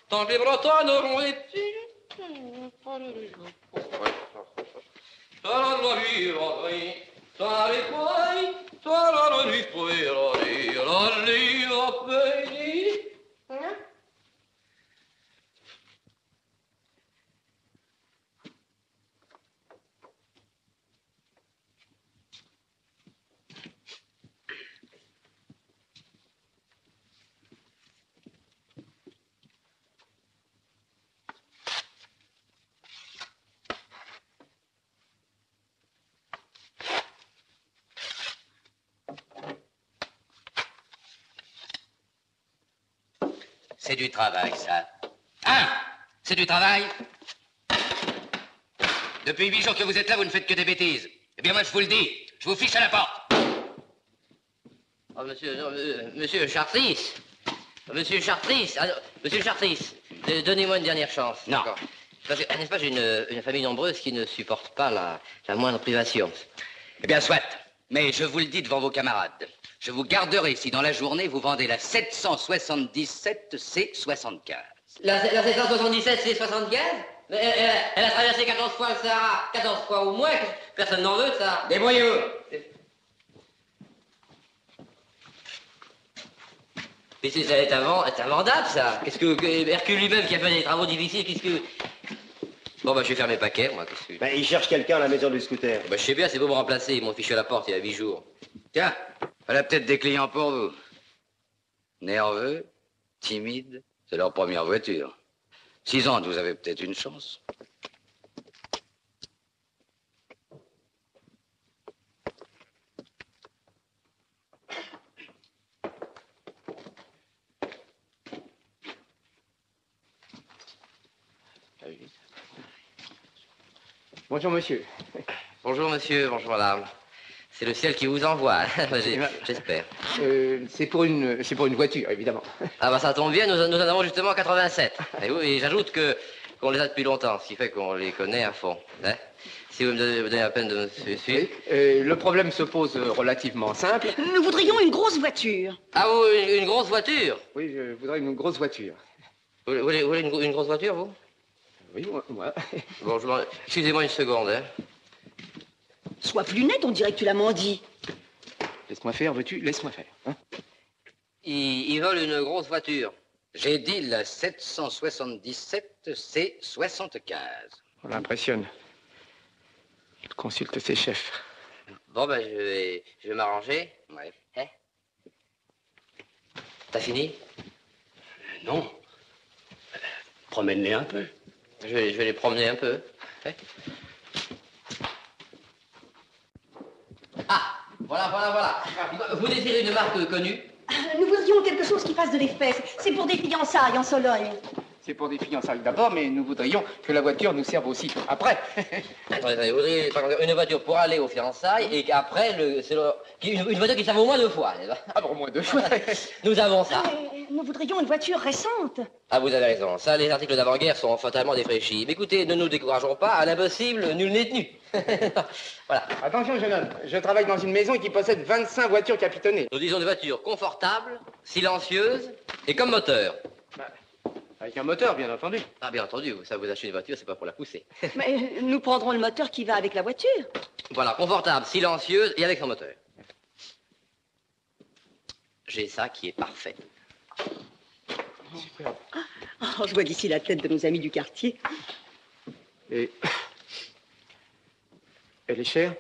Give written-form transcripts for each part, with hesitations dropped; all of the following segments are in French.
Tant les Bretons auront été. C'est du travail, ça. Hein? C'est du travail? Depuis 8 jours que vous êtes là, vous ne faites que des bêtises. Eh bien, moi, je vous le dis, je vous fiche à la porte. Oh, monsieur Chartris. Monsieur Chartris. Monsieur Chartris, donnez-moi une dernière chance. Non. Parce que, n'est-ce pas, j'ai une famille nombreuse qui ne supporte pas la moindre privation. Eh bien, soit. Mais je vous le dis devant vos camarades. Je vous garderai si dans la journée, vous vendez la 777 C75. La 777 C75 elle a traversé 14 fois le Sahara. 14 fois au moins. Personne n'en veut, ça. Débrouillez-vous. Mais c'est invendable, ça. Qu'est-ce que Hercule lui-même qui a fait des travaux difficiles, qu'est-ce que... Bon, bah, je vais faire mes paquets, moi, qu'est-ce que... Ben, il cherche quelqu'un à la maison du scooter. Bah, je sais bien, c'est pour me remplacer. Ils m'ont fiché à la porte il y a 8 jours. Tiens, elle a peut-être des clients pour vous. Nerveux, timide, c'est leur première voiture. 6 ans, vous avez peut-être une chance. Bonjour, monsieur. Bonjour, monsieur, bonjour, madame. C'est le ciel qui vous envoie, j'espère. C'est pour une voiture, évidemment. Ah bah ça tombe bien, nous en avons justement 87. Et oui, et j'ajoute qu'on les a depuis longtemps, ce qui fait qu'on les connaît à fond. Hein? Si vous me donnez la peine de me suivre. Oui, le problème se pose relativement simple. Nous voudrions une grosse voiture. Ah, vous, une grosse voiture? Oui, je voudrais une grosse voiture. Vous voulez une grosse voiture, vous? Oui, moi. Bon, excusez-moi une seconde, hein. Sois plus net, on dirait que tu l'as menti. Laisse-moi faire, veux-tu? Laisse-moi faire. Hein? Ils veulent une grosse voiture. J'ai dit la 777 C75. On l'impressionne. Il consulte ses chefs. Bon, ben, je vais m'arranger. Ouais. Hein? T'as fini? Non. Promène-les un peu. Je vais les promener un peu. Hein? Ah, voilà. Vous désirez une marque connue? Nous voudrions quelque chose qui fasse de l'effet. C'est pour des fiançailles en Sologne. C'est pour des fiançailles d'abord, mais nous voudrions que la voiture nous serve aussi après. Attendez, vous voudriez par exemple, une voiture pour aller aux fiançailles et qu'après, une voiture qui serve au moins 2 fois. Ah bon, au moins 2 fois. Nous avons ça. Nous voudrions une voiture récente. Ah, vous avez raison. Ça, les articles d'avant-guerre sont fatalement défraîchis. Mais écoutez, ne nous décourageons pas. À l'impossible, nul n'est tenu. Voilà. Attention, jeune homme. Je travaille dans une maison qui possède 25 voitures capitonnées. Nous disons des voitures confortables, silencieuses et comme moteur. Avec un moteur, bien entendu. Ah, bien entendu, ça vous achetez une voiture, c'est pas pour la pousser. Mais nous prendrons le moteur qui va avec la voiture. Voilà, confortable, silencieuse et avec son moteur. J'ai ça qui est parfait. Superbe. Oh, je vois d'ici la tête de nos amis du quartier. Et... elle est chère?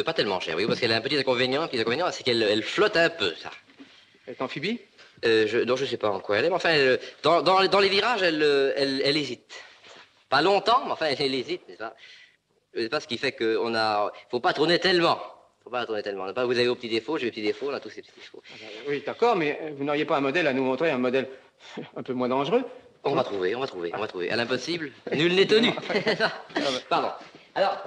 Pas tellement chère, oui, parce qu'elle a un petit inconvénient. C'est qu'elle flotte un peu, ça. Elle est amphibie? Non, je sais pas en quoi elle est, mais enfin, dans les virages, elle hésite. Pas longtemps, mais enfin, elle hésite, n'est-ce pas? C'est pas ce qui fait faut pas tourner tellement. Vous avez vos petits défauts, j'ai mes petits défauts, on a tous ces petits défauts. Oui, d'accord, mais vous n'auriez pas un modèle à nous montrer, un modèle un peu moins dangereux? On va trouver. À l'impossible, nul n'est tenu. Pardon. Alors...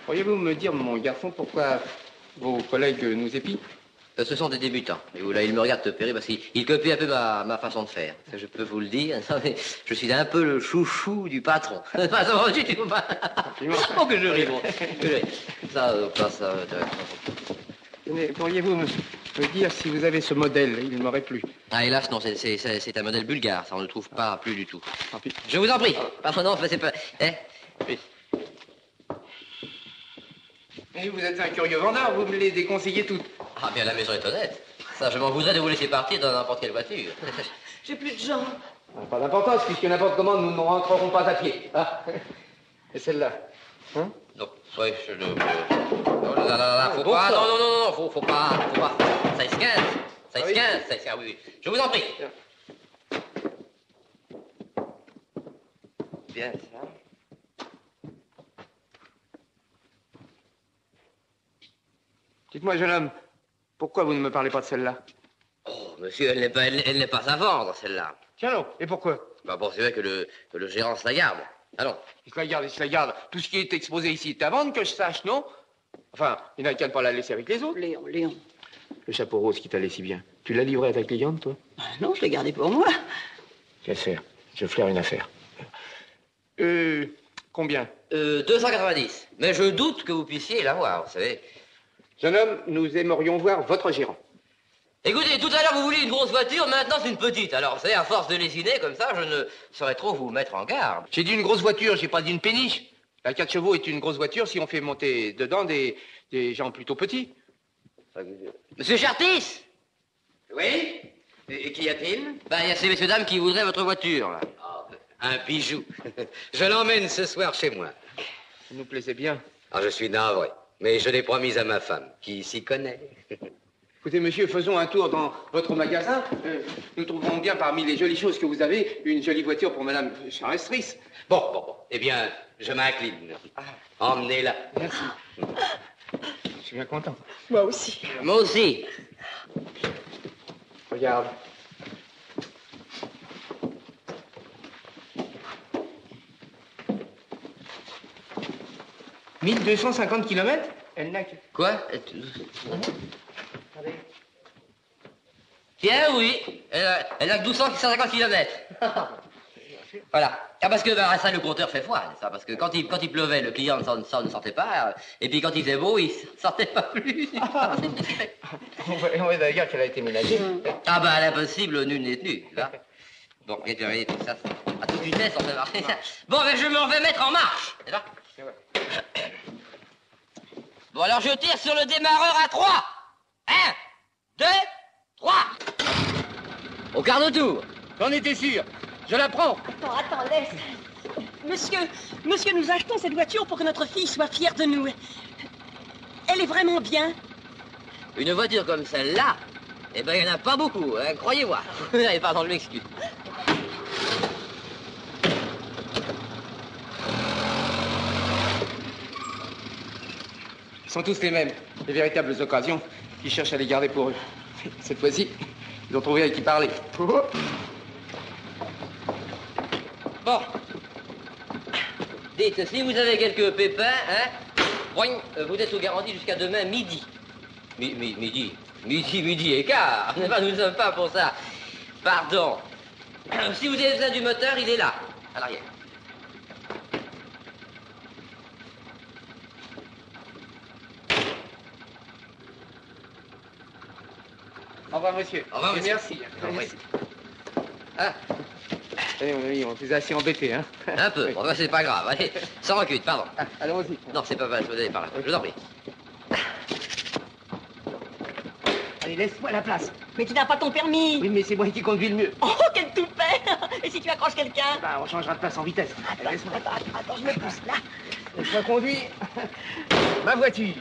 Pourriez-vous me dire, mon garçon, pourquoi vos collègues nous épient? Ce sont des débutants. Et là, ils me regardent te périr parce qu'ils copient un peu ma façon de faire. Ça, je peux vous le dire. Je suis un peu le chouchou du patron. Pas ça, tu vois pas. Oh, que je ris, bon. Ça, ça. Tenez, pourriez-vous me dire si vous avez ce modèle? Il m'aurait plu. Ah, hélas, non, c'est un modèle bulgare. Ça, on ne le trouve pas plus du tout. Tant pis. Je vous en prie. Pardon, non, c'est pas... Hein? Oui. Et vous êtes un curieux vendeur, vous me les déconseillez toutes. Ah, bien, la maison est honnête. Ça, je m'en voudrais de vous laisser partir dans n'importe quelle voiture. J'ai plus de jambes. Pas d'importance, puisque n'importe comment, nous ne rentrerons pas à pied. Ah. Et celle-là? Hein? Non, ouais, je le... Là, faut pas... Non, faut pas... 16-15. 16-15, oui. Je vous en prie. Bien, ça. Dites-moi, jeune homme, pourquoi vous ne me parlez pas de celle-là? Oh, monsieur, elle n'est pas à vendre, celle-là. Tiens non, et pourquoi? Bah bon, c'est vrai que le gérant se la garde. Allons. Il se la garde. Tout ce qui est exposé ici est à vendre, que je sache, non? Enfin, il n'a qu'à ne pas la laisser avec les autres. Léon. Le chapeau rose qui t'allait si bien. Tu l'as livré à ta cliente, toi? Non, je l'ai gardé pour moi. Quelle faire? Je flaire une affaire. Combien? 290. Mais je doute que vous puissiez l'avoir, vous savez. Jeune homme, nous aimerions voir votre gérant. Écoutez, tout à l'heure, vous vouliez une grosse voiture, maintenant, c'est une petite. Alors, vous savez, à force de lésiner comme ça, je ne saurais trop vous mettre en garde. J'ai dit une grosse voiture, j'ai pas dit une péniche. La 4 chevaux est une grosse voiture si on fait monter dedans des gens plutôt petits. Monsieur Chartis? Oui? Et qu'y a-t-il? Ben, il y a ces messieurs dames qui voudraient votre voiture, là. Un bijou. Je l'emmène ce soir chez moi. Ça nous plaisait bien. Ah, je suis navré, mais je l'ai promise à ma femme, qui s'y connaît. Écoutez, monsieur, faisons un tour dans votre magasin. Nous trouverons bien parmi les jolies choses que vous avez une jolie voiture pour madame Charestris. Bon. Eh bien, je m'incline. Emmenez-la. Merci. Je suis bien content. Moi aussi. Moi aussi. Regarde. « 1250 kilomètres. Elle n'a que... Quoi? Tiens, oui. Elle a que 1250 km. Voilà. Ah, parce que ça, le compteur fait froid, ça. Parce que quand il pleuvait, le client ne sortait pas. Et puis quand il faisait beau, il ne sortait pas plus. On va d'ailleurs qu'elle a été ménagée. Ah, bah, à l'impossible, nul n'est tenu. Tu vois. Bon, regarde, tu vas tout ça. À toute vitesse, on fait marcher. Bon, ben, je m'en vais mettre en marche. C'est ça? Bon, alors je tire sur le démarreur à 3. 1, 2, 3. Au quart de tour. J'en étais sûr. Je la prends. Attends, laisse. Monsieur, nous achetons cette voiture pour que notre fille soit fière de nous. Elle est vraiment bien. Une voiture comme celle-là, eh ben, il n'y en a pas beaucoup, hein, croyez-moi. Allez, pardon, je m'excuse. Ils sont tous les mêmes, les véritables occasions qui cherchent à les garder pour eux. Cette fois-ci, ils ont trouvé à qui parler. Bon. Dites, si vous avez quelques pépins, hein, vous êtes sous garantie jusqu'à demain midi. Midi et quart. Nous ne sommes pas pour ça. Pardon. Si vous avez besoin du moteur, il est là, à l'arrière. Au revoir, monsieur. Au revoir, Et monsieur. merci. Oui. Ah, Allez, mon ami, on vous a assez embêté, hein. un peu. Bon, ben, c'est pas grave. Allez, sans rancune, pardon. Allons-y. Non, c'est pas mal, je vous allez par là. Je vous en prie. Allez, laisse-moi la place. Mais tu n'as pas ton permis. Oui, mais c'est moi qui conduis le mieux. Oh, quel toupet. Et si tu accroches quelqu'un? Bah, on changera de place en vitesse. Allez, laisse-moi. Attends, je me pousse là. Laisse-moi conduire ma voiture.